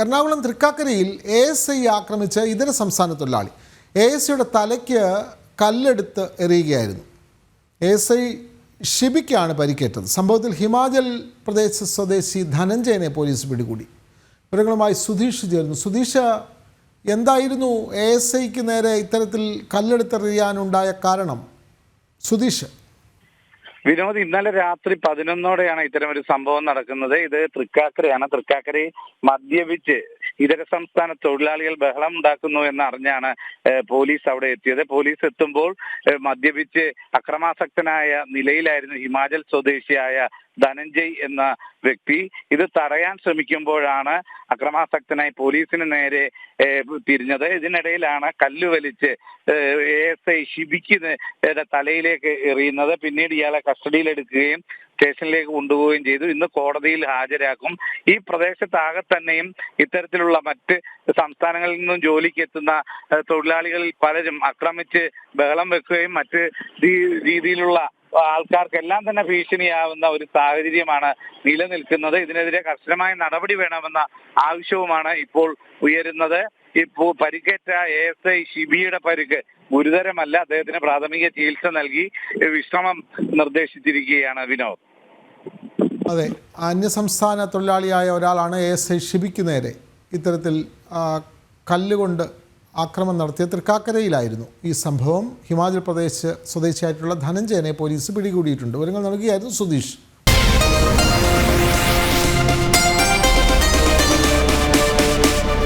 എറണാകുളം തൃക്കാക്കരയിൽ ASI ആക്രമിച്ച ഇതര സംസ്ഥാന തൊഴിലാളി ASIയുടെ തലയ്ക്ക് കല്ലെടുത്ത് എറിയുകയായിരുന്നു. ASI ഷിബിക്കാണ് പരിക്കേറ്റത്. സംഭവത്തിൽ ഹിമാചൽ പ്രദേശ് സ്വദേശി ധനഞ്ജയനെ പോലീസ് പിടികൂടി. വിവരങ്ങളുമായി സുധീഷ് ചേർന്നു. സുധീഷ്, എന്തായിരുന്നു ASIക്ക് നേരെ ഇത്തരത്തിൽ കല്ലെടുത്തെറിയാനുണ്ടായ കാരണം? സുധീഷ്. വിനോദ്, ഇന്നലെ രാത്രി 11ഓടെയാണ് ഇത്തരം ഒരു സംഭവം നടക്കുന്നത്. ഇത് തൃക്കാക്കരയാണ്. തൃക്കാക്കരയിൽ മദ്യപിച്ച് ഇതര സംസ്ഥാന തൊഴിലാളികൾ ബഹളം ഉണ്ടാക്കുന്നു എന്നറിഞ്ഞാണ് പോലീസ് അവിടെ എത്തിയത്. പോലീസ് എത്തുമ്പോൾ മദ്യപിച്ച് അക്രമാസക്തനായ നിലയിലായിരുന്നു ഹിമാചൽ സ്വദേശിയായ ധനഞ്ജയ് എന്ന വ്യക്തി. ഇത് തടയാൻ ശ്രമിക്കുമ്പോഴാണ് അക്രമാസക്തനായി പോലീസിന് നേരെ തിരിഞ്ഞത്. ഇതിനിടയിലാണ് കല്ല് വലിച്ച് ASI ഷിബിക്ക് തലയിലേക്ക് എറിയുന്നത്. പിന്നീട് ഇയാളെ കസ്റ്റഡിയിലെടുക്കുകയും സ്റ്റേഷനിലേക്ക് കൊണ്ടുപോവുകയും ചെയ്തു. ഇന്ന് കോടതിയിൽ ഹാജരാക്കും. ഈ പ്രദേശത്താകെ തന്നെയും ഇത്തരത്തിലുള്ള മറ്റ് സംസ്ഥാനങ്ങളിൽ നിന്നും ജോലിക്ക് എത്തുന്ന തൊഴിലാളികളിൽ പലരും ആക്രമിച്ച് ബഹളം വെക്കുകയും മറ്റ് രീതിയിലുള്ള ആൾക്കാർക്കെല്ലാം തന്നെ ഭീഷണിയാവുന്ന ഒരു സാഹചര്യമാണ് നിലനിൽക്കുന്നത്. ഇതിനെതിരെ കർശനമായ നടപടി വേണമെന്ന ആവശ്യവുമാണ് ഇപ്പോൾ ഉയരുന്നത്. ഇപ്പോൾ പരിക്കേറ്റ ASI ഷിബിയുടെ പരിക്ക് ഗുരുതരമല്ല. അദ്ദേഹത്തിന് പ്രാഥമിക ചികിത്സ നൽകി വിശ്രമം നിർദ്ദേശിച്ചിരിക്കുകയാണ്. വിനോദ്. അതെ, അന്യസംസ്ഥാന തൊഴിലാളിയായ ഒരാളാണ് ASI ഷിബിക്ക് നേരെ ഇത്തരത്തിൽ കല്ലുകൊണ്ട് ആക്രമണം നടത്തിയ തൃക്കാക്കരയിലായിരുന്നു ഈ സംഭവം. ഹിമാചൽ പ്രദേശ് സ്വദേശിയായിട്ടുള്ള ധനഞ്ജയനെ പോലീസ് പിടികൂടിയിട്ടുണ്ട്. വിവരങ്ങൾ നൽകുകയായിരുന്നു സുധീഷ്.